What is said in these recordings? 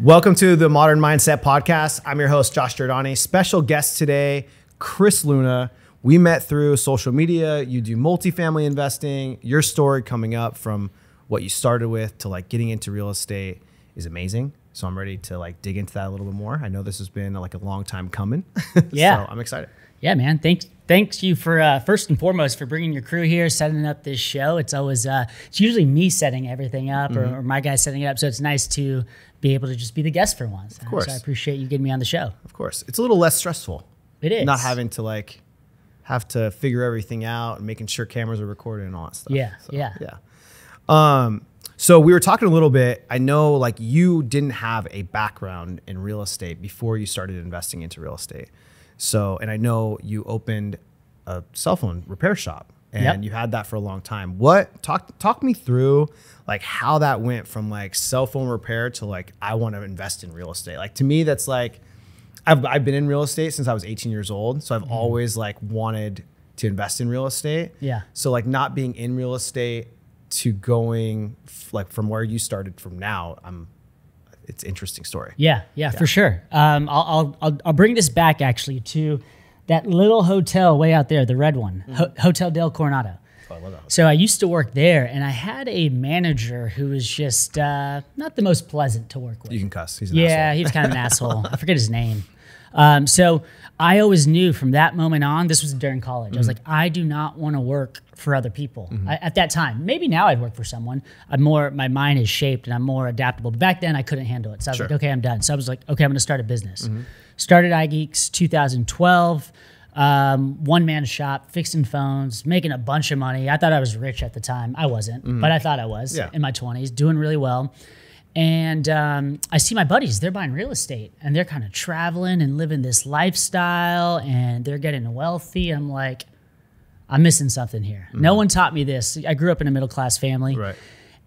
Welcome to the Modern Mindset Podcast. I'm your host, Josh Giordani. Special guest today, Chris Luna. We met through social media. You do multifamily investing. Your story coming up from what you started with to like getting into real estate is amazing. So I'm ready to like dig into that a little bit more. I know this has been like a long time coming. Yeah. So I'm excited. Yeah, man. Thanks you for first and foremost for bringing your crew here, setting up this show. It's always it's usually me setting everything up or my guy setting it up. So it's nice to be able to just be the guest for once. Of course. So I appreciate you getting me on the show. Of course. It's a little less stressful. It is. Not having to like have to figure everything out and making sure cameras are recorded and all that stuff. Yeah. So, Yeah. Yeah. So we were talking a little bit. I know like you didn't have a background in real estate before you started investing into real estate. So, and I know you opened a cell phone repair shop and you had that for a long time. Talk me through like how that went from like cell phone repair to like, I want to invest in real estate. Like to me, that's like, I've been in real estate since I was 18 years old. So I've always like wanted to invest in real estate. Yeah. So like not being in real estate to going like from where you started from now, it's an interesting story. Yeah, for sure. I'll bring this back actually to that little hotel way out there, the red one, Hotel Del Coronado. Oh, I love that. So I used to work there, and I had a manager who was just not the most pleasant to work with. You can cuss. He's an asshole. He was kind of an asshole. I forget his name. So I always knew from that moment on, this was during college, I was like, I do not want to work for other people. At that time, maybe now I'd work for someone. My mind is shaped and I'm more adaptable. But back then I couldn't handle it. So I was like, okay, I'm done. So I was like, okay, I'm going to start a business. Started iGeeks 2012. One man shop, fixing phones, making a bunch of money. I thought I was rich at the time. I wasn't, but I thought I was in my 20s, doing really well. And I see my buddies, they're buying real estate and they're kind of traveling and living this lifestyle and they're getting wealthy. I'm like, I'm missing something here. No one taught me this. I grew up in a middle-class family. Right.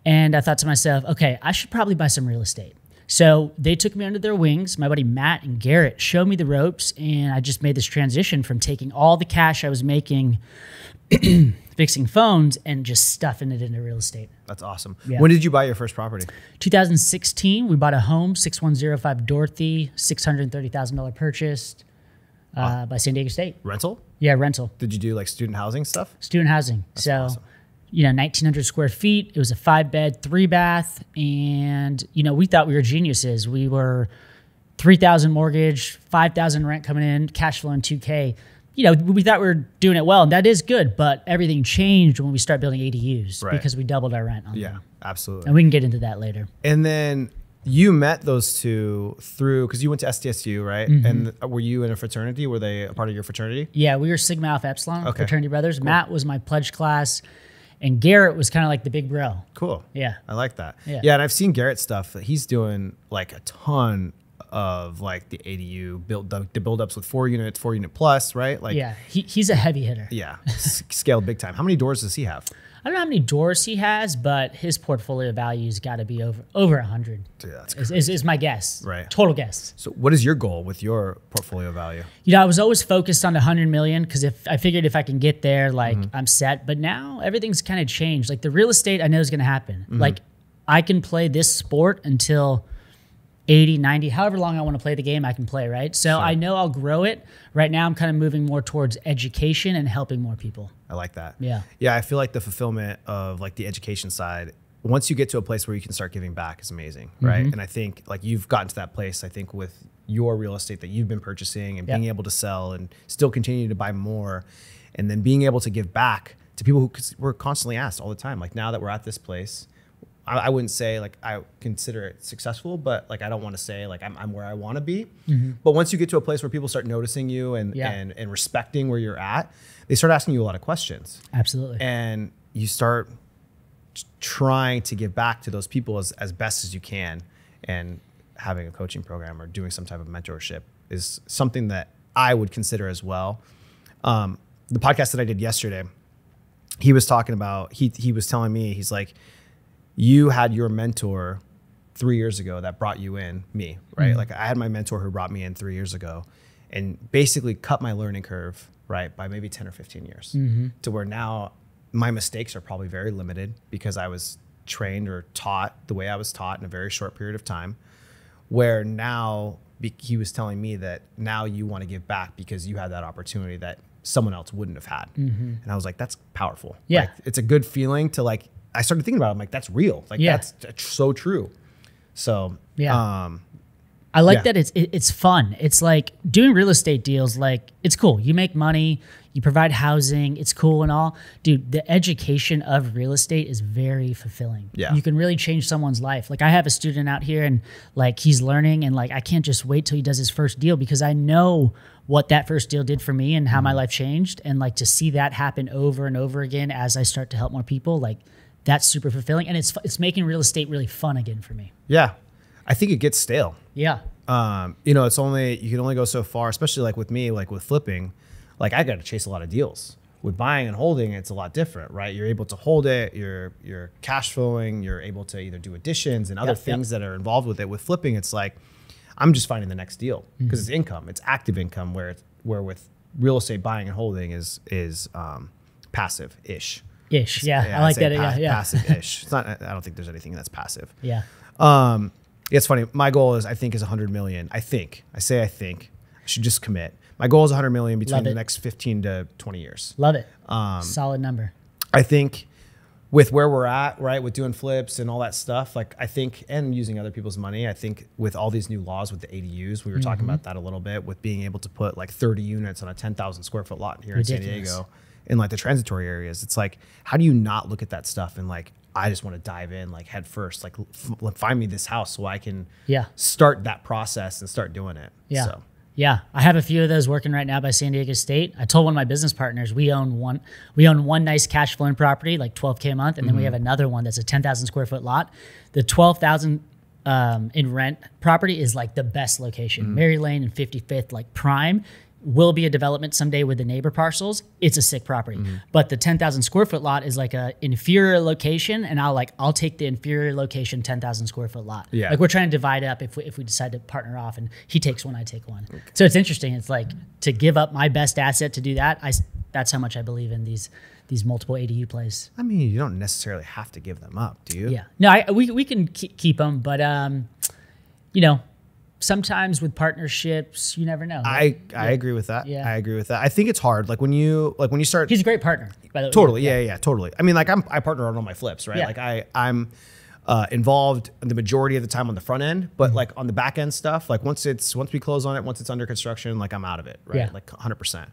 And I thought to myself, okay, I should probably buy some real estate. So they took me under their wings. My buddy Matt and Garrett showed me the ropes, and I just made this transition from taking all the cash I was making fixing phones and just stuffing it into real estate. That's awesome. Yeah. When did you buy your first property? 2016, we bought a home, 6105 Dorothy, $630,000 purchased by San Diego State. Rental? Yeah, rental. Did you do like student housing stuff? Student housing. That's awesome. 1,900 square feet. It was a 5-bed, 3-bath. And, we thought we were geniuses. We were 3,000 mortgage, 5,000 rent coming in, cash flowing $2K. We thought we were doing it well, and that is good. But everything changed when we started building ADUs because we doubled our rent on them. Yeah, absolutely. And we can get into that later. And then you met those two through, because you went to SDSU, right? And were you in a fraternity? Were they a part of your fraternity? Yeah, we were Sigma Alpha Epsilon, fraternity brothers. Cool. Matt was my pledge class. And Garrett was kind of like the big bro. Cool. Yeah. I like that. Yeah. And I've seen Garrett's stuff. He's doing like a ton of like the ADU the build-ups with 4-unit plus, right? Like he's a heavy hitter. Yeah. Scaled big time. How many doors does he have? I don't know how many doors he has, but his portfolio value's got to be over 100. Dude, that's crazy. Is my guess. Right. Total guess. So what is your goal with your portfolio value? I was always focused on 100 million because I figured if I can get there, like I'm set. But now everything's kind of changed. Like the real estate I know is going to happen. Like I can play this sport until 80, 90, however long I want to play the game, I can play, right? So I know I'll grow it. Right now, I'm kind of moving more towards education and helping more people. I like that. Yeah. Yeah, I feel like the fulfillment of like the education side, once you get to a place where you can start giving back is amazing, right? And I think like you've gotten to that place, I think with your real estate that you've been purchasing and being able to sell and still continue to buy more and then being able to give back to people who we're constantly asked all the time. Like now that we're at this place, I wouldn't say like I consider it successful, but like I don't want to say like I'm where I want to be. But once you get to a place where people start noticing you and respecting where you're at, they start asking you a lot of questions. Absolutely. And you start trying to give back to those people as best as you can. And having a coaching program or doing some type of mentorship is something that I would consider as well. The podcast that I did yesterday, he was talking about, he was telling me, he's like, you had your mentor 3 years ago that brought you in, me, right? Like I had my mentor who brought me in 3 years ago and basically cut my learning curve, right, by maybe 10 or 15 years to where now my mistakes are probably very limited because I was trained or taught the way I was taught in a very short period of time. where now he was telling me that now you want to give back because you had that opportunity that someone else wouldn't have had. And I was like, that's powerful. Yeah. Like, it's a good feeling to like, I started thinking about it. I'm like, that's real. Like that's so true. So, I like that it's fun. It's like doing real estate deals. Like it's cool. You make money, you provide housing. It's cool and all, dude. The education of real estate is very fulfilling. Yeah, you can really change someone's life. Like I have a student out here, and like he's learning, and like I can't just wait till he does his first deal because I know what that first deal did for me and how my life changed. And like to see that happen over and over again as I start to help more people, like that's super fulfilling, and it's making real estate really fun again for me. Yeah, I think it gets stale. Yeah. You know, you can only go so far, especially like with me, like with flipping, like I got to chase a lot of deals. With buying and holding, it's a lot different, right? You're able to hold it, you're cash flowing, you're able to either do additions and other things that are involved with it. With flipping, it's like, I'm just finding the next deal because it's income, it's active income where with real estate buying and holding is passive-ish. I like that. Passive-ish. It's not, I don't think there's anything that's passive. Yeah. It's funny. My goal is 100 million. I should just commit. My goal is 100 million between the next 15 to 20 years. Love it. Solid number. I think with where we're at, right, with doing flips and all that stuff, like I think, and using other people's money, I think with all these new laws with the ADUs, we were talking about that a little bit, with being able to put like 30 units on a 10,000 square foot lot here in San Diego in like the transitory areas. It's like, how do you not look at that stuff and like, I just want to dive in like head first, like find me this house so I can start that process and start doing it. Yeah. So. Yeah. I have a few of those working right now by San Diego State. I told one of my business partners, we own one nice cash flowing property, like 12K a month. And then we have another one that's a 10,000 square foot lot. The 12,000 in rent property is like the best location. Mary Lane and 55th, like prime. Will be a development someday with the neighbor parcels. It's a sick property, but the 10,000 square foot lot is like a inferior location, and I'll take the inferior location 10,000 square foot lot. Yeah, like we're trying to divide up if we decide to partner off, and he takes one, I take one. Okay. So it's interesting. It's like to give up my best asset to do that. That's how much I believe in these multiple ADU plays. I mean, you don't necessarily have to give them up, do you? Yeah, no, we can keep them, but you know. Sometimes with partnerships, you never know. Right? I agree with that. Yeah. I agree with that. I think it's hard. Like when you start. He's a great partner, by the way. Totally. Yeah, totally. I mean, like I partner on all my flips, right? Yeah. Like I'm involved the majority of the time on the front end, but like on the back end stuff, like once we close on it, once it's under construction, like I'm out of it, right? Yeah. Like 100%.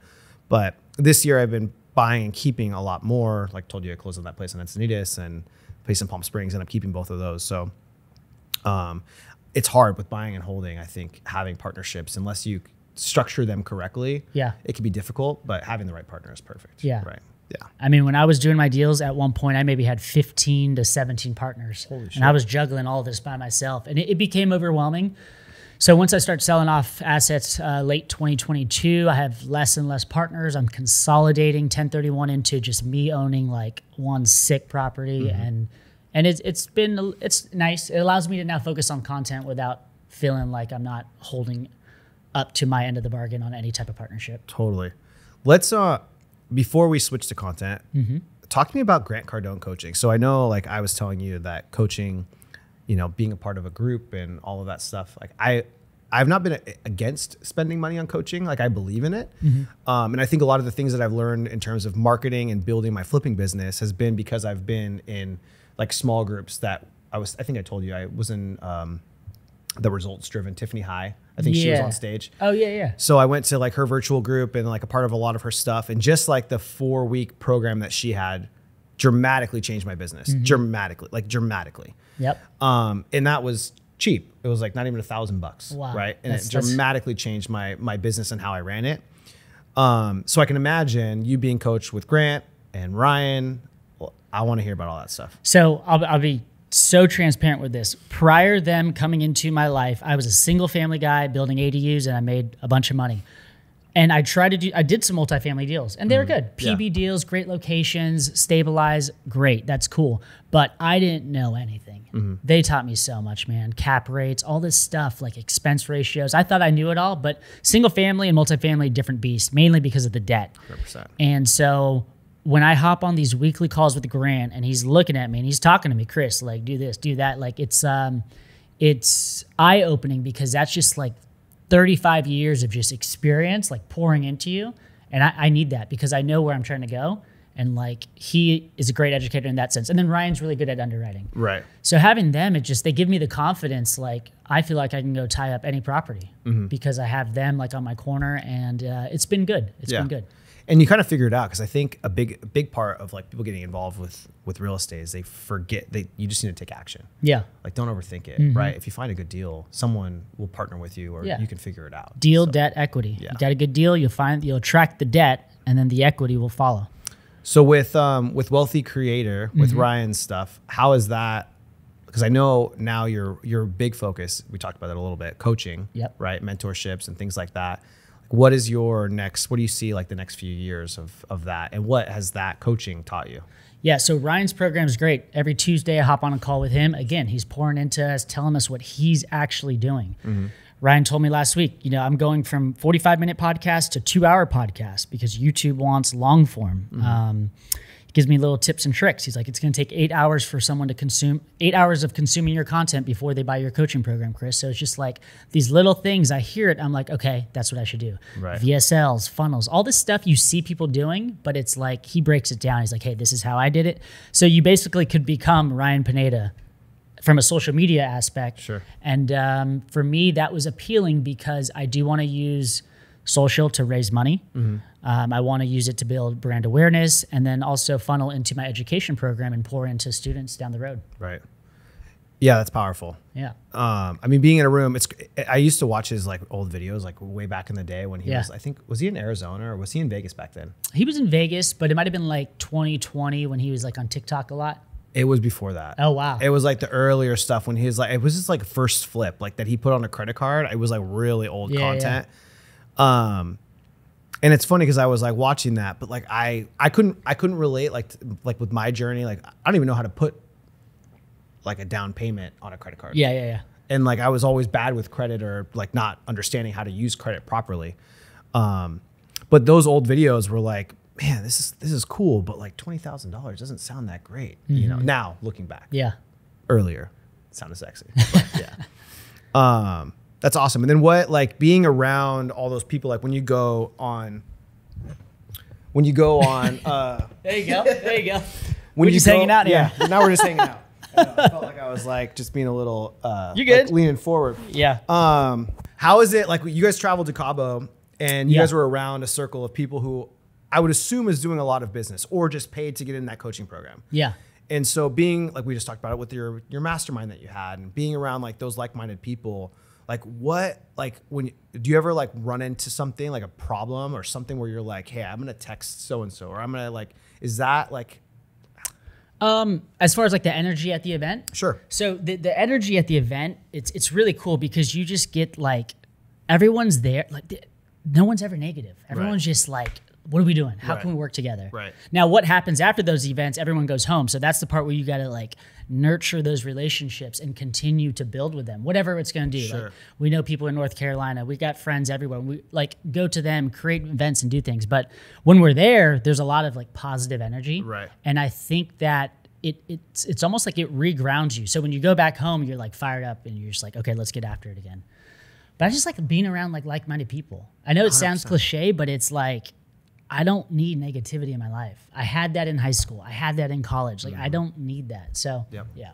But this year I've been buying and keeping a lot more. Like told you, I closed on that place in Encinitas and place in Palm Springs, and I'm keeping both of those. So, it's hard with buying and holding. I think having partnerships, unless you structure them correctly, it can be difficult, but having the right partner is perfect. Yeah. Right. Yeah. I mean, when I was doing my deals at one point, I maybe had 15 to 17 partners. Holy shit. And I was juggling all this by myself, and it became overwhelming. So once I start selling off assets late 2022, I have less and less partners. I'm consolidating 1031 into just me owning like one sick property, and it's nice. It allows me to now focus on content without feeling like I'm not holding up to my end of the bargain on any type of partnership. Totally. Let's before we switch to content, talk to me about Grant Cardone coaching. So I know, like I was telling you, that coaching, you know, being a part of a group and all of that stuff. Like I've not been against spending money on coaching. Like I believe in it. And I think a lot of the things that I've learned in terms of marketing and building my flipping business has been because I've been in like small groups that I think I told you I was in the results driven Tiffany High. I think she was on stage. Oh yeah. So I went to like her virtual group and like a part of a lot of her stuff, and just like the 4-week program that she had dramatically changed my business. Dramatically. Yep. And that was cheap. It was like not even $1,000. Wow. Right. And it dramatically changed my business and how I ran it. So I can imagine you being coached with Grant and Ryan. Well, I want to hear about all that stuff. So I'll be so transparent with this. Prior to them coming into my life, I was a single family guy building ADUs, and I made a bunch of money. And I did some multifamily deals, and they were good. PB deals, great locations, stabilize, great. That's cool. But I didn't know anything. They taught me so much, man. Cap rates, all this stuff, like expense ratios. I thought I knew it all, but single family and multifamily, different beast, mainly because of the debt. 100%. And so when I hop on these weekly calls with Grant, and he's looking at me and he's talking to me, Chris, like do this, do that. Like it's it's eye-opening because that's just like 35 years of just experience like pouring into you. And I need that because I know where I'm trying to go. And like he is a great educator in that sense. And then Ryan's really good at underwriting. Right. So having them, they give me the confidence. Like I feel like I can go tie up any property because I have them like on my corner, and it's been good. It's been good. And you kind of figure it out because I think a big part of like people getting involved with real estate is they forget you just need to take action. Yeah. Like don't overthink it, right? If you find a good deal, someone will partner with you, or you can figure it out. Deal, debt, equity. Yeah. You got a good deal, you'll attract the debt, and then the equity will follow. So with Wealthy Creator, with Ryan's stuff, how is that? Because I know now your big focus, we talked about that a little bit, coaching, right? Mentorships and things like that. What is your next, what do you see like the next few years of that? And what has that coaching taught you? Yeah, so Ryan's program is great. Every Tuesday I hop on a call with him. Again, he's pouring into us, telling us what he's actually doing. Ryan told me last week, I'm going from 45-minute podcast to 2-hour podcast because YouTube wants long form. He gives me little tips and tricks. He's like, it's going to take 8 hours for someone to consume 8 hours of consuming your content before they buy your coaching program, Chris. So it's just like these little things. I hear it. I'm like, okay, that's what I should do. Right. VSLs, funnels, all this stuff you see people doing, but it's like he breaks it down. He's like, hey, this is how I did it. So you basically could become Ryan Pineda from a social media aspect. Sure. And for me, that was appealing because I do want to use social to raise money. I want to use it to build brand awareness and then also funnel into my education program and pour into students down the road. Right. Yeah, that's powerful. Yeah. I mean, being in a room, I used to watch his like old videos, like way back in the day when he was, I think, was he in Arizona or was he in Vegas back then? He was in Vegas, but it might've been like 2020 when he was like on TikTok a lot. It was before that. Oh, wow. It was like the earlier stuff when he was like, it was just like first flip, like that he put on a credit card. It was like really old content. Yeah. And it's funny because I was like watching that, but like I couldn't relate like with my journey. Like I don't even know how to put like a down payment on a credit card. Yeah. And like I was always bad with credit or like not understanding how to use credit properly. But those old videos were like, man, this is cool, but like $20,000 doesn't sound that great. Now looking back. Yeah. Earlier, it sounded sexy. But yeah. That's awesome. And then what, like being around all those people, like when you go on, there you go. We're just hanging out here. Yeah. Now we're just hanging out. I felt like I was like just being a little, you good? Like leaning forward. Yeah. How is it? Like you guys traveled to Cabo and you guys were around a circle of people who I would assume is doing a lot of business or just paid to get in that coaching program. Yeah. And so being, like we just talked about it with your mastermind that you had and being around like those like-minded people, like what, like do you ever like run into something like a problem or something where you're like, hey, I'm going to text so-and-so, or I'm going to like, is that like, as far as like the energy at the event? Sure. So the energy at the event, it's really cool because you just get like, everyone's there. Like no one's ever negative. Everyone's just like, what are we doing? How can we work together? Right. Now, what happens after those events, everyone goes home. So that's the part where you got to like nurture those relationships and continue to build with them, whatever it's going to do. Sure. Like, we know people in North Carolina. We got friends everywhere. We like go to them, create events and do things. But when we're there, there's a lot of like positive energy. Right. And I think that it's almost like it regrounds you. So when you go back home, you're like fired up and you're just like, okay, let's get after it again. But I just like being around like-minded people. I know it 100%. Sounds cliche, but it's like, I don't need negativity in my life. I had that in high school. I had that in college. Like I don't need that. So yeah.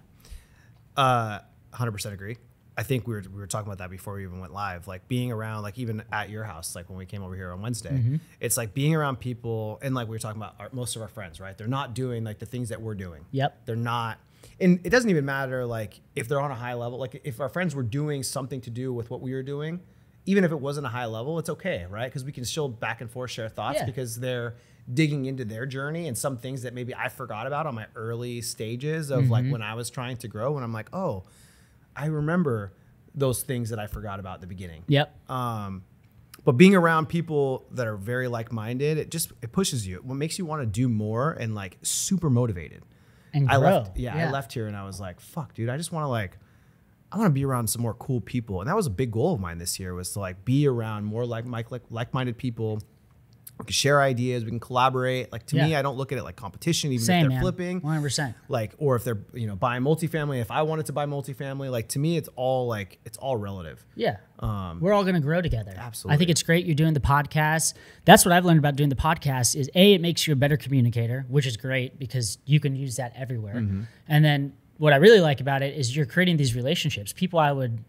100% agree. I think we were talking about that before we even went live, like being around, like even at your house, like when we came over here on Wednesday, it's like being around people. And like we were talking about most of our friends, right? They're not doing like the things that we're doing. Yep. They're not. And it doesn't even matter like if they're on a high level, like if our friends were doing something to do with what we were doing, even if it wasn't a high level, it's okay, right? Because we can still back and forth share thoughts because they're digging into their journey and some things that maybe I forgot about on my early stages of like when I was trying to grow. And I'm like, oh, I remember those things that I forgot about at the beginning. Yep. But being around people that are very like-minded, it pushes you. What makes you want to do more and like super motivated. And grow. I left here and I was like, fuck, dude, I just want to I want to be around some more cool people. And that was a big goal of mine this year, was to like be around more like-minded people We can share ideas. We can collaborate. Like to me, I don't look at it like competition, even Same, if they're man. flipping. 100%. Like, or if they're, buying multifamily, if I wanted to buy multifamily, like to me, it's all relative. Yeah. We're all going to grow together. Absolutely. I think it's great you're doing the podcast. That's what I've learned about doing the podcast is it makes you a better communicator, which is great because you can use that everywhere. And then what I really like about it is you're creating these relationships. People I would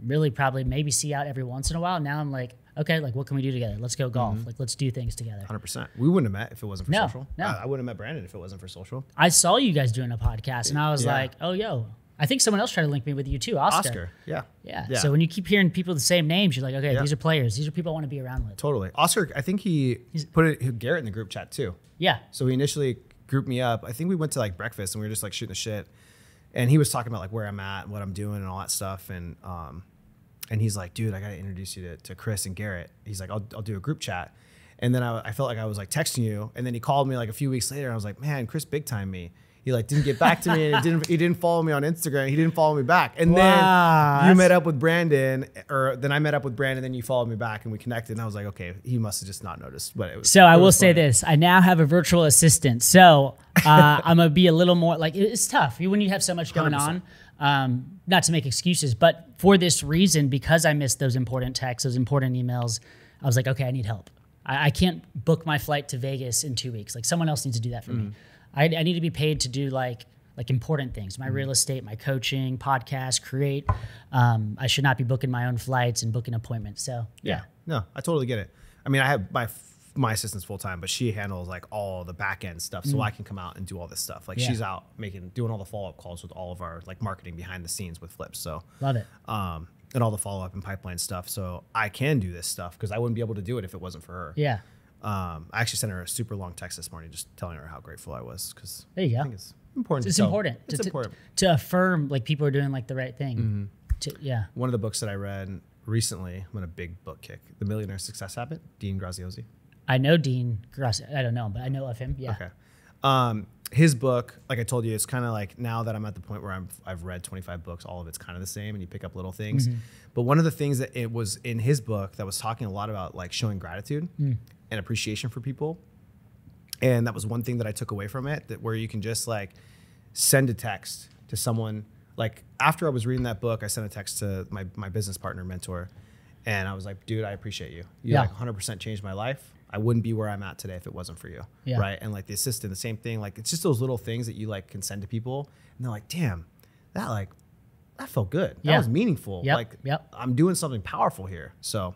really probably maybe see out every once in a while. Now I'm like, okay, like what can we do together? Let's go golf. Like let's do things together. 100%. We wouldn't have met if it wasn't for No, social. no. I wouldn't have met Brandon if it wasn't for social. I saw you guys doing a podcast and I was Yeah. like, oh, yo, I think someone else tried to link me with you too, Oscar. Yeah. Yeah. Yeah. So when you keep hearing people the same names, you're like, okay, Yeah. these are players. These are people I want to be around with. Totally. Oscar, I think he put Garrett in the group chat too. Yeah. So he initially grouped me up. I think we went to like breakfast and we were just like shooting the shit. And he was talking about like where I'm at and what I'm doing and all that stuff. And he's like, dude, I got to introduce you to Chris and Garrett. He's like, I'll do a group chat. And then I felt like I was like texting you. And then he called me like a few weeks later. And I was like, man, Chris big time me. He like didn't get back to me and he didn't follow me on Instagram. He didn't follow me back. And then you met up with Brandon, or then I met up with Brandon, then you followed me back and we connected. And I was like, okay, he must have just not noticed. But it was, So I it will was say funny. this. I now have a virtual assistant. So I'm going to be a little more like it's tough when you have so much going 100%. on. Not to make excuses, but for this reason, because I missed those important texts, those important emails, I was like, okay, I need help. I can't book my flight to Vegas in 2 weeks. Like someone else needs to do that for me. I need to be paid to do like important things, my real estate, my coaching, podcast, create. I should not be booking my own flights and booking appointments. So yeah. No, I totally get it. I mean, I have my assistant's full time, but she handles like all the back end stuff, so I can come out and do all this stuff. Like Yeah. she's out doing all the follow up calls with all of our like marketing behind the scenes with Flips. So Love it. and all the follow up and pipeline stuff. So I can do this stuff because I wouldn't be able to do it if it wasn't for her. Yeah. I actually sent her a super long text this morning, just telling her how grateful I was because There you I go. think it's important. It's to tell- important. It's important. To affirm like people are doing like the right thing. Yeah. One of the books that I read recently, I'm on a big book kick, The Millionaire Success Habit, Dean Graziosi. I know Dean Grassi. I don't know him, but I know of him. Yeah. Okay. His book, like I told you, it's kind of like now that I'm at the point where I've read 25 books, all of it's kind of the same, and you pick up little things. But one of the things that it was in his book that was talking a lot about like showing gratitude and appreciation for people, and that was one thing that I took away from it. That where you can just like send a text to someone. Like after I was reading that book, I sent a text to my business partner mentor, and I was like, dude, I appreciate you. You Yeah. like 100% changed my life. I wouldn't be where I'm at today if it wasn't for you. Yeah. Right. And like the assistant, the same thing. Like it's just those little things that you like can send to people, and they're like, damn, that felt good. That Yeah. was meaningful. Yep. Like Yep. I'm doing something powerful here. So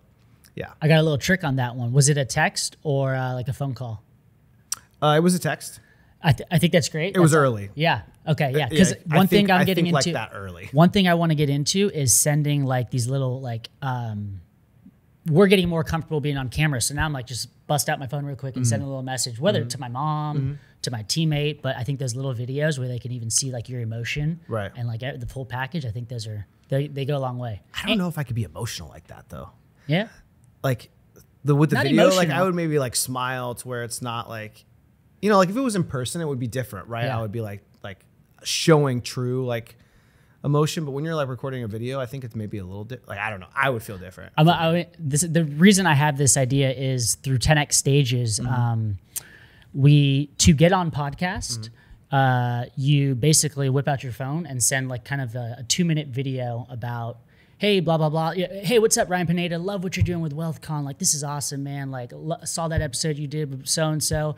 yeah. I got a little trick on that one. Was it a text or like a phone call? It was a text. I think that's great. It was early. Yeah. Okay. Yeah. Because Yeah, one thing I'm getting like into that early. One thing I want to get into is sending like these little like we're getting more comfortable being on camera. So now I'm like just bust out my phone real quick and send a little message, whether to my mom, to my teammate. But I think those little videos where they can even see like your emotion, Right. and like the full package. I think those are they go a long way. I don't know if I could be emotional like that though. Yeah. Like with the Not video, like emotional. I would maybe like smile to where it's not like, like if it was in person, it would be different, right? Yeah. I would be like showing true like emotion, but when you're like recording a video, I think it's maybe a little like I don't know. I would feel different. The reason I have this idea is through 10x stages. To get on podcast, you basically whip out your phone and send like kind of a 2-minute video about, hey, blah, blah, blah. Yeah, hey, what's up, Ryan Pineda? Love what you're doing with WealthCon. Like, this is awesome, man. Like, saw that episode you did with so-and-so,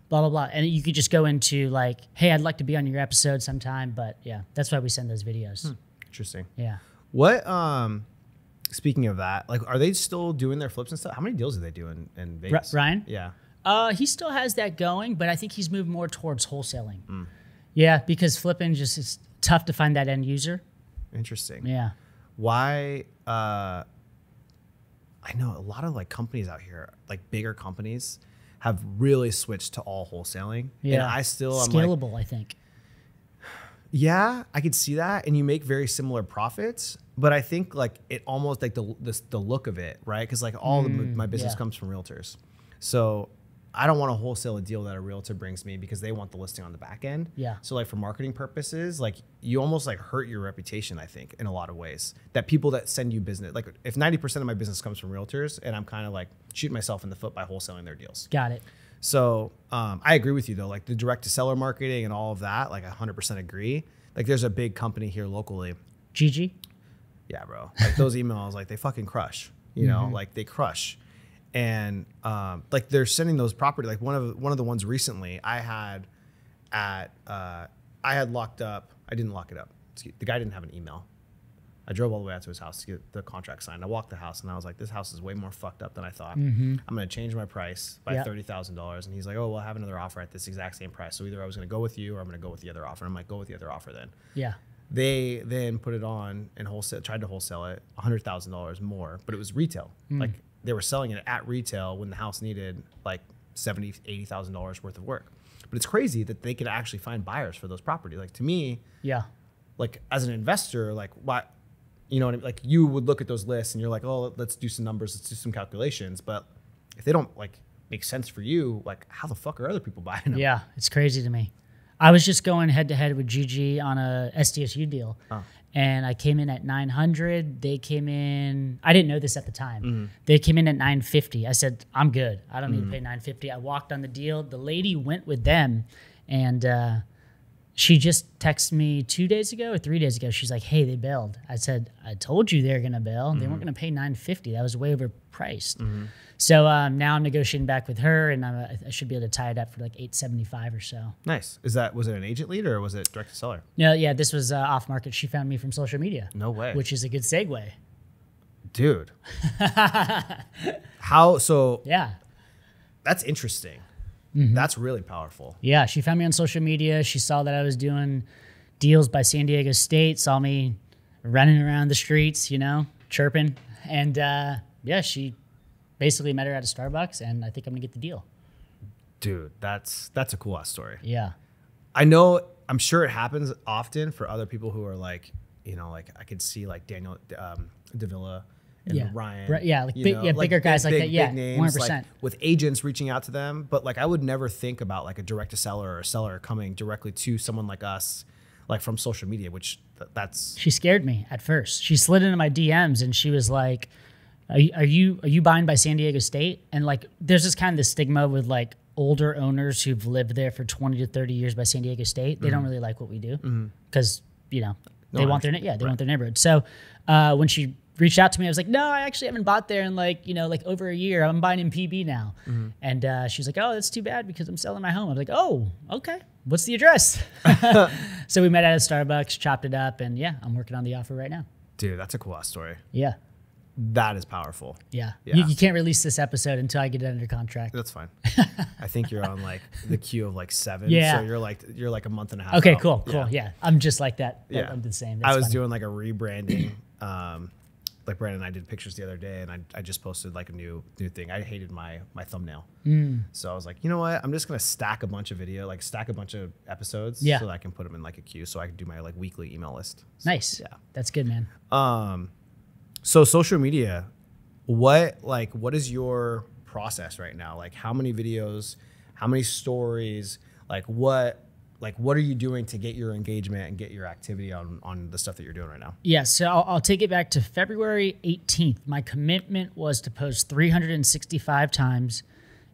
blah, blah, blah. And you could just go into like, hey, I'd like to be on your episode sometime. But yeah, that's why we send those videos. Interesting. Yeah. What speaking of that, like are they still doing their flips and stuff? How many deals do they do in Vegas? Ryan? Yeah. He still has that going, but I think he's moved more towards wholesaling. Yeah, because flipping just is tough to find that end user. Interesting. Yeah. Why I know a lot of like companies out here, like bigger companies, have really switched to all wholesaling. Yeah. And I'm like, scalable, I think. yeah, I could see that, and you make very similar profits. But I think like it almost like the look of it, right? Because like all my business yeah. comes from realtors, so I don't want to wholesale a deal that a realtor brings me because they want the listing on the back end. Yeah. So like for marketing purposes, like you almost like hurt your reputation, I think, in a lot of ways. That people that send you business, like if 90% of my business comes from realtors, and I'm kind of like shooting myself in the foot by wholesaling their deals. Got it. So I agree with you though, like the direct to seller marketing and all of that, like 100% agree. Like there's a big company here locally. Gigi? Yeah, bro. Like those emails, like they fucking crush, you know, like they crush. And like they're sending those property, like one of the ones recently I had locked up. I didn't lock it up. The guy didn't have an email. I drove all the way out to his house to get the contract signed. I walked the house and I was like, this house is way more fucked up than I thought. I'm going to change my price by $30,000. And he's like, oh, well, I have another offer at this exact same price. So either I was going to go with you or I'm going to go with the other offer. And I'm like, go with the other offer then. Yeah. They then put it on and tried to wholesale it $100,000 more, but it was retail. Like they were selling it at retail when the house needed like $70,000, $80,000 worth of work. But it's crazy that they could actually find buyers for those properties. Like to me, Yeah. like as an investor, like why, you know what I mean? Like you would look at those lists and you're like, oh, let's do some numbers, let's do some calculations. But if they don't like make sense for you, like how the fuck are other people buying them? Yeah, it's crazy to me. I was just going head to head with Gigi on a SDSU deal. And I came in at 900. They came in, I didn't know this at the time. They came in at 950. I said, I'm good. I don't need to pay 950. I walked on the deal. The lady went with them and she just texted me 2 days ago or 3 days ago. She's like, hey, they bailed. I said, I told you they were going to bail. They weren't going to pay 950. That was way overpriced. So now I'm negotiating back with her, and I should be able to tie it up for like $875 or so. Nice. Was it an agent lead or was it direct to seller? No, yeah, this was off market. She found me from social media. No way. Which is a good segue. Dude. Yeah. That's interesting. That's really powerful. Yeah, she found me on social media. She saw that I was doing deals by San Diego State, saw me running around the streets, you know, chirping. And yeah, she basically met her at a Starbucks, and I think I'm gonna get the deal. Dude, that's a cool ass story. Yeah. I'm sure it happens often for other people who are like, you know, like I could see like Daniel Davila and Ryan. Yeah, like bigger guys like that. Yeah, big names, 100%. like, with agents reaching out to them. But like I would never think about like a direct to seller or a seller coming directly to someone like us, like from social media, which that's. She scared me at first. She slid into my DMs and she was like, Are you buying by San Diego State? And like, there's this kind of this stigma with like older owners who've lived there for 20 to 30 years by San Diego State. They don't really like what we do because, you know, they want their neighborhood. So when she reached out to me, I was like, no, I actually haven't bought there in like, you know, like over a year. I'm buying in PB now. And she's like, oh, that's too bad because I'm selling my home. I was like, oh, okay. What's the address? So we met at a Starbucks, chopped it up, and yeah, I'm working on the offer right now. Dude, that's a cool ass story. Yeah. That is powerful. Yeah. Yeah. You can't release this episode until I get it under contract. That's fine. I think you're on like the queue of like 7. Yeah. So you're like a month and a half. Okay, out. cool. Yeah. I'm just like that. Yeah. I'm the same. That's I was funny. doing like a rebranding. Like Brandon and I did pictures the other day, and I just posted like a new thing. I hated my thumbnail. So I was like, you know what? I'm just going to stack a bunch of episodes so that I can put them in like a queue so I can do my like weekly email list. So, Nice. Yeah. That's good, man. So social media, what is your process right now? Like how many videos, how many stories, what are you doing to get your engagement and get your activity on the stuff that you're doing right now? Yeah, so I'll take it back to February 18th. My commitment was to post 365 times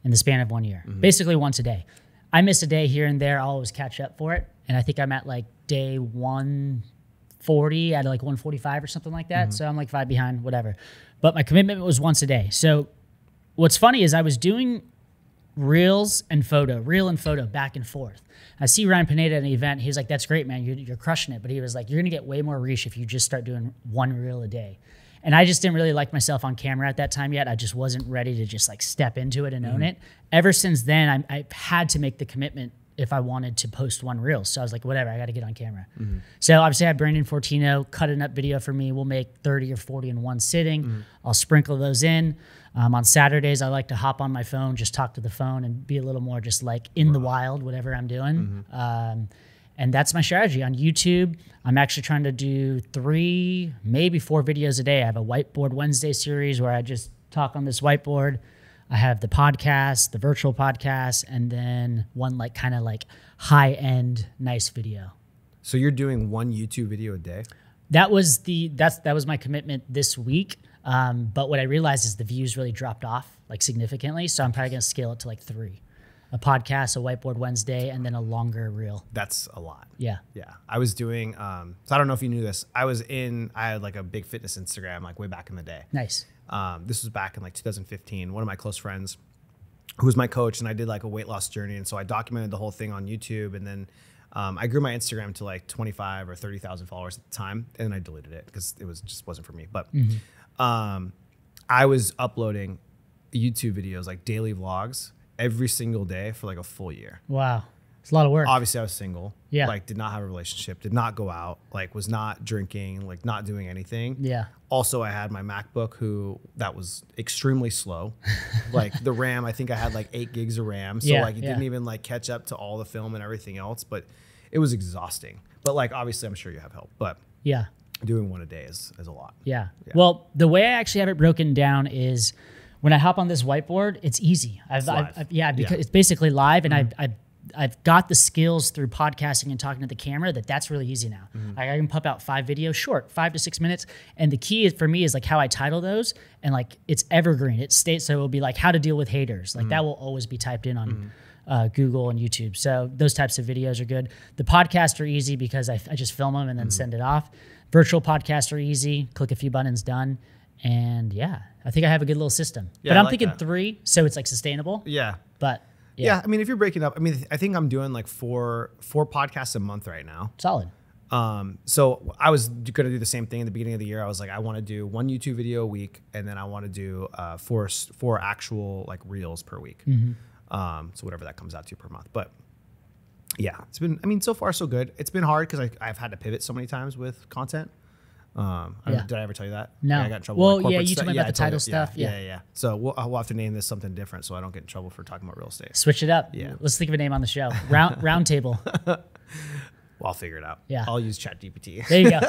in the span of 1 year, basically once a day. I miss a day here and there. I'll always catch up for it. And I think I'm at like day 140 at like 145 or something like that. So I'm like 5 behind, whatever. But my commitment was once a day. So what's funny is I was doing reel and photo back and forth. I see Ryan Pineda at an event. He was like, that's great, man. You're crushing it. But he was like, you're going to get way more reach if you just start doing one reel a day. And I just didn't really like myself on camera at that time yet. I just wasn't ready to just like step into it and own it. Ever since then, I've had to make the commitment if I wanted to post one reel. So I was like, whatever, I got to get on camera. So obviously I have Brandon Fortino cutting up video for me. We'll make 30 or 40 in one sitting. I'll sprinkle those in. On Saturdays, I like to hop on my phone, just talk to the phone and be a little more just like in the wild, whatever I'm doing. And that's my strategy. On YouTube, I'm actually trying to do 3, maybe 4 videos a day. I have a Whiteboard Wednesday series where I just talk on this whiteboard. I have the podcast, the virtual podcast, and then one like kind of like high end nice video. So you're doing one YouTube video a day? That was that was my commitment this week. But what I realized is the views really dropped off like significantly. So I'm probably going to scale it to like 3. A podcast, a Whiteboard Wednesday, and then a longer reel. That's a lot. Yeah. Yeah. I was doing, so I don't know if you knew this. I had like a big fitness Instagram like way back in the day. Nice. This was back in like 2015. One of my close friends who was my coach, and I did like a weight loss journey. And so I documented the whole thing on YouTube. And then I grew my Instagram to like 25 or 30,000 followers at the time. And then I deleted it because it just wasn't for me. But I was uploading YouTube videos, like daily vlogs, every single day for like a full year. Wow. It's a lot of work. Obviously I was single. Yeah. Like did not have a relationship, did not go out, like was not drinking, like not doing anything. Yeah. Also I had my MacBook that was extremely slow. Like the RAM, I think I had like 8 gigs of RAM. So like it didn't even like catch up to all the film and everything else, but it was exhausting. But like, obviously I'm sure you have help, but yeah, doing one a day is a lot. Yeah. Well, the way I actually have it broken down is when I hop on this whiteboard, it's easy. Because it's basically live, and I've got the skills through podcasting and talking to the camera that's really easy now. Like I can pump out 5 videos, short, 5 to 6 minutes. And the key for me is like how I title those, and like it's evergreen. It states, so it will be like how to deal with haters. Like that will always be typed in on Google and YouTube. So those types of videos are good. The podcasts are easy because I just film them and then send it off. Virtual podcasts are easy. Click a few buttons, done. And yeah, I think I have a good little system. Yeah, but I'm like thinking that. 3, so it's like sustainable. Yeah. But yeah, I mean, if you're breaking up, I mean, I think I'm doing like four podcasts a month right now. Solid. So I was going to do the same thing in the beginning of the year. I was like, I want to do 1 YouTube video a week, and then I want to do 4 actual like reels per week. So whatever that comes out to per month. But yeah, it's been, I mean, so far so good. It's been hard because I've had to pivot so many times with content. Did I ever tell you that? No. Yeah, I got in trouble. Well, with yeah, you stuff. told me about the I told title you. stuff. Yeah. So we'll have to name this something different so I don't get in trouble for talking about real estate. Switch it up. Yeah. Let's think of a name on the show. Round table. Well, I'll figure it out. Yeah. I'll use ChatGPT. There you go.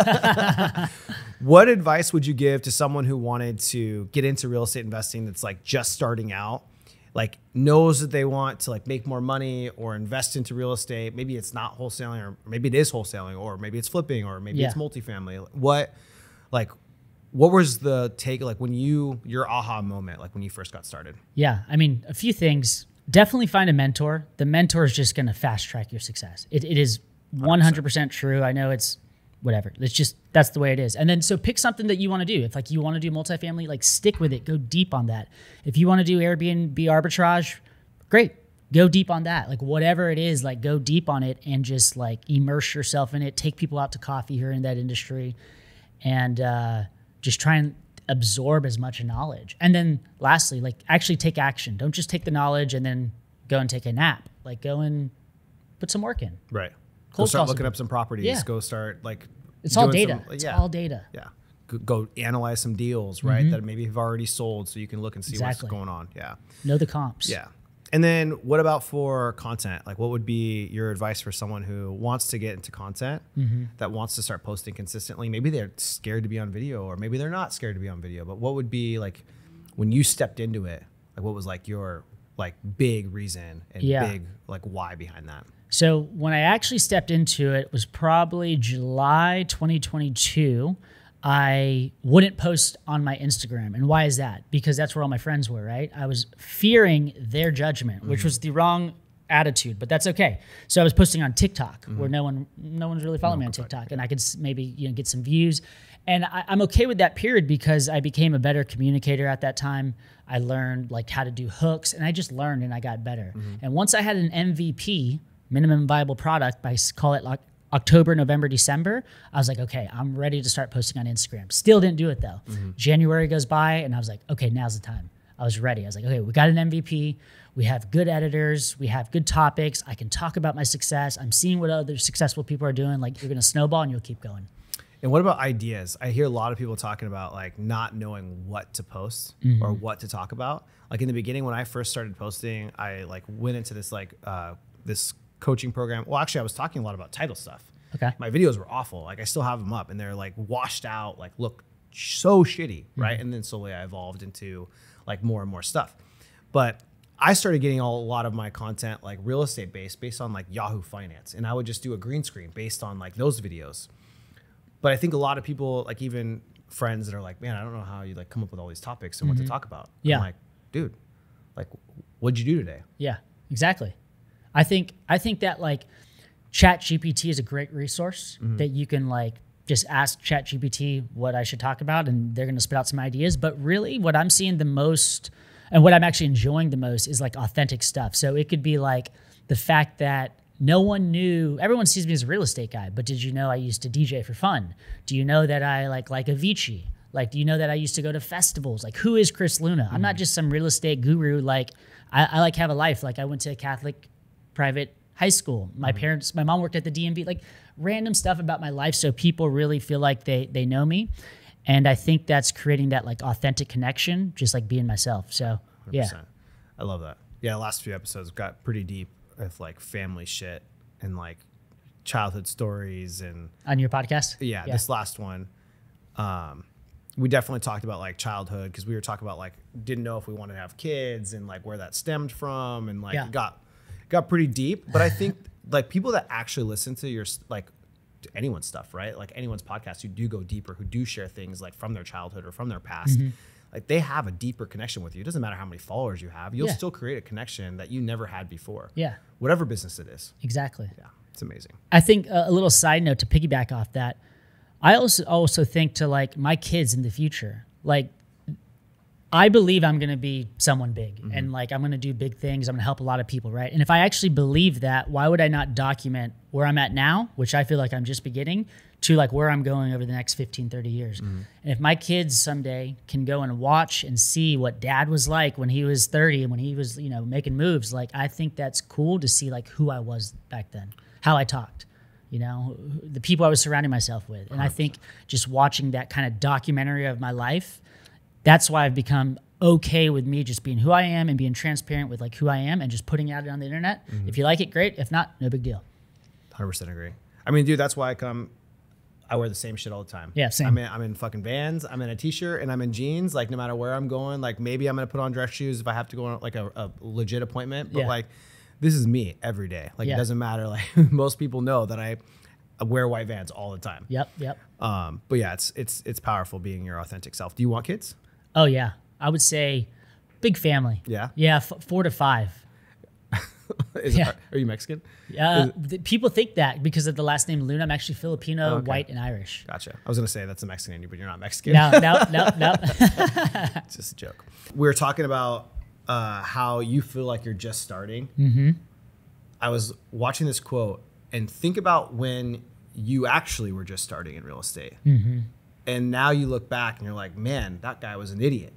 What advice would you give to someone who wanted to get into real estate investing that's like just starting out, like knows that they want to like make more money or invest into real estate? Maybe it's not wholesaling, or maybe it is wholesaling, or maybe it's flipping, or maybe it's multifamily. What was the take, like when your aha moment, like when you first got started? Yeah. I mean, a few things. Definitely find a mentor. The mentor is just going to fast track your success. It is 100% true. I know it's whatever. It's just, that's the way it is. And then, so pick something that you want to do. If like you want to do multifamily, like stick with it, go deep on that. If you want to do Airbnb arbitrage, great. Go deep on that. Like whatever it is, like go deep on it and just like immerse yourself in it. Take people out to coffee here in that industry, and just try and absorb as much knowledge. And then lastly, like actually take action. Don't just take the knowledge and then go and take a nap. Like go and put some work in. Right. Go start looking up some properties. Yeah. Go start like, it's all data. It's all data. Yeah. Go analyze some deals, right? That maybe have already sold, so you can look and see what's going on. Yeah. Know the comps. Yeah. And then what about for content? Like what would be your advice for someone who wants to get into content, that wants to start posting consistently? Maybe they're scared to be on video, or maybe they're not scared to be on video, but what would be like when you stepped into it, like what was like your like big reason and big like why behind that? So when I actually stepped into it was probably July 2022. I wouldn't post on my Instagram. And why is that? Because that's where all my friends were, right? I was fearing their judgment, which was the wrong attitude, but that's okay. So I was posting on TikTok, where no one's really following me on TikTok, and I could maybe get some views. And I'm okay with that period because I became a better communicator at that time. I learned like how to do hooks, and I just learned and I got better. And once I had an MVP, minimum viable product, by call it like October, November, December, I was like, okay, I'm ready to start posting on Instagram. Still didn't do it though. January goes by and I was like, okay, now's the time. I was ready. I was like, okay, we got an MVP. We have good editors. We have good topics. I can talk about my success. I'm seeing what other successful people are doing. Like you're going to snowball and you'll keep going. And what about ideas? I hear a lot of people talking about like not knowing what to post or what to talk about. Like in the beginning, when I first started posting, I like went into this like this coaching program. Well, actually I was talking a lot about title stuff. Okay. My videos were awful. Like I still have them up and they're like washed out, like look so shitty. Right. And then slowly I evolved into like more and more stuff. But I started getting a lot of my content like real estate based on like Yahoo Finance, and I would just do a green screen based on like those videos. But I think a lot of people, like even friends that are like, man, I don't know how you like come up with all these topics and what to talk about. Yeah. I'm like, dude, like, what'd you do today? Yeah, exactly. I think that like ChatGPT is a great resource that you can like just ask ChatGPT what I should talk about, and they're going to spit out some ideas. But really what I'm seeing the most and what I'm actually enjoying the most is like authentic stuff. So it could be like the fact that no one knew, everyone sees me as a real estate guy, but did you know I used to DJ for fun? Do you know that I like Avicii? Like, do you know that I used to go to festivals? Like, who is Chris Luna? I'm not just some real estate guru. Like, I like have a life. Like, I went to a Catholic private high school. My mom worked at the DMV, like random stuff about my life. So people really feel like they know me. And I think that's creating that like authentic connection, just like being myself. So 100%. Yeah. I love that. Yeah. The last few episodes got pretty deep with like family shit and like childhood stories and on your podcast. Yeah. This last one, we definitely talked about like childhood, because we were talking about like didn't know if we wanted to have kids and like where that stemmed from, and like it got pretty deep. But I think like people that actually listen to your like to anyone's stuff, right? Like anyone's podcast, who do go deeper, who do share things like from their childhood or from their past, like they have a deeper connection with you. It doesn't matter how many followers you have, you'll still create a connection that you never had before. Yeah. Whatever business it is. Exactly. Yeah. It's amazing. I think a little side note to piggyback off that, I also think to like my kids in the future, like I believe I'm going to be someone big and like I'm going to do big things. I'm going to help a lot of people, right? And if I actually believe that, why would I not document where I'm at now, which I feel like I'm just beginning, to like where I'm going over the next 15, 30 years. And if my kids someday can go and watch and see what dad was like when he was 30 and when he was, you know, making moves, like I think that's cool to see like who I was back then, how I talked, you know, the people I was surrounding myself with. And 100%. I think just watching that kind of documentary of my life, that's why I've become okay with me just being who I am and being transparent with like who I am and just putting it out on the internet. If you like it, great. If not, no big deal. 100% agree. I mean, dude, that's why I wear the same shit all the time. Yeah, same. I'm in fucking Vans, I'm in a t-shirt, and I'm in jeans. Like no matter where I'm going, like maybe I'm gonna put on dress shoes if I have to go on like a legit appointment. But like this is me every day. Like it doesn't matter. Like most people know that I wear white Vans all the time. Yep. But yeah, it's powerful being your authentic self. Do you want kids? Oh yeah, I would say big family. Yeah. Yeah, 4 to 5. Are you Mexican? People think that because of the last name Luna. I'm actually Filipino, white, and Irish. Gotcha. I was going to say that's a Mexican in you, but you're not Mexican. No. It's just a joke. We were talking about how you feel like you're just starting. I was watching this quote, and think about when you actually were just starting in real estate. And now you look back and you're like, man, that guy was an idiot.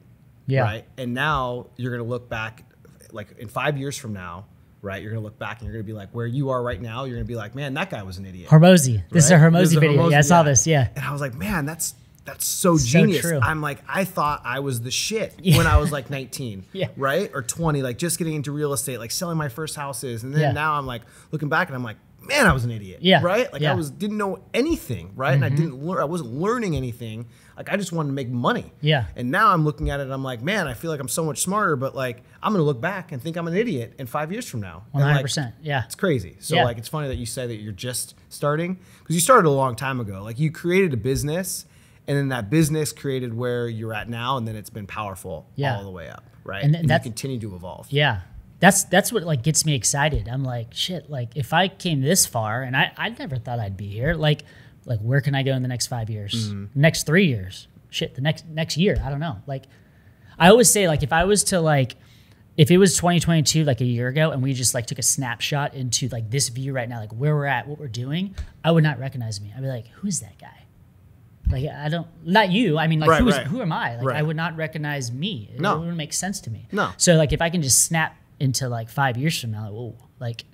Yeah. Right. And now you're going to look back like in 5 years from now, right? You're going to look back and you're going to be like where you are right now. You're going to be like, man, that guy was an idiot. Hormozi. Right? This is a Hormozi video. Yeah, I saw this. Yeah. And I was like, man, that's so genius. True. I'm like, I thought I was the shit when I was like 19, right? Or 20, like just getting into real estate, like selling my first houses. And then now I'm like looking back and I'm like, man, I was an idiot. Yeah. Right. Like I didn't know anything. Right. And I wasn't learning anything. Like I just wanted to make money. Yeah. And now I'm looking at it and I'm like, man, I feel like I'm so much smarter, but like I'm going to look back and think I'm an idiot in 5 years from now. 100%. Like, yeah. It's crazy. So like, it's funny that you say that you're just starting, because you started a long time ago. Like you created a business, and then that business created where you're at now. And then it's been powerful all the way up. Right. And you continue to evolve. Yeah. That's what like gets me excited. I'm like, shit, like if I came this far, and I never thought I'd be here, like where can I go in the next 5 years, next 3 years, shit, the next year, I don't know. Like I always say, like if I was to like, if it was 2022, like a year ago, and we just like took a snapshot into like this view right now, like where we're at, what we're doing, I would not recognize me. I'd be like, who is that guy? Like I don't, not you. I mean, like who am I? Like I would not recognize me. It wouldn't make sense to me. No. So like if I can just snap into like 5 years from now, like, whoa, like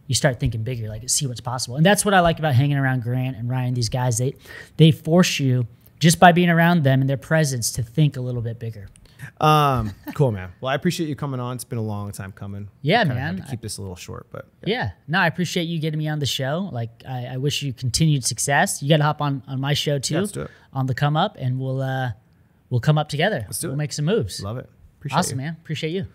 you start thinking bigger, like see what's possible. And that's what I like about hanging around Grant and Ryan, these guys. They force you just by being around them and their presence to think a little bit bigger. Cool, man. Well, I appreciate you coming on. It's been a long time coming. Yeah, man. man. Had to keep this a little short, but yeah. No, I appreciate you getting me on the show. Like I wish you continued success. You got to hop on my show too, let's do it. On the Come Up, and we'll come up together. Let's do it. We'll make some moves. Love it. Appreciate Awesome, you. man. Appreciate you.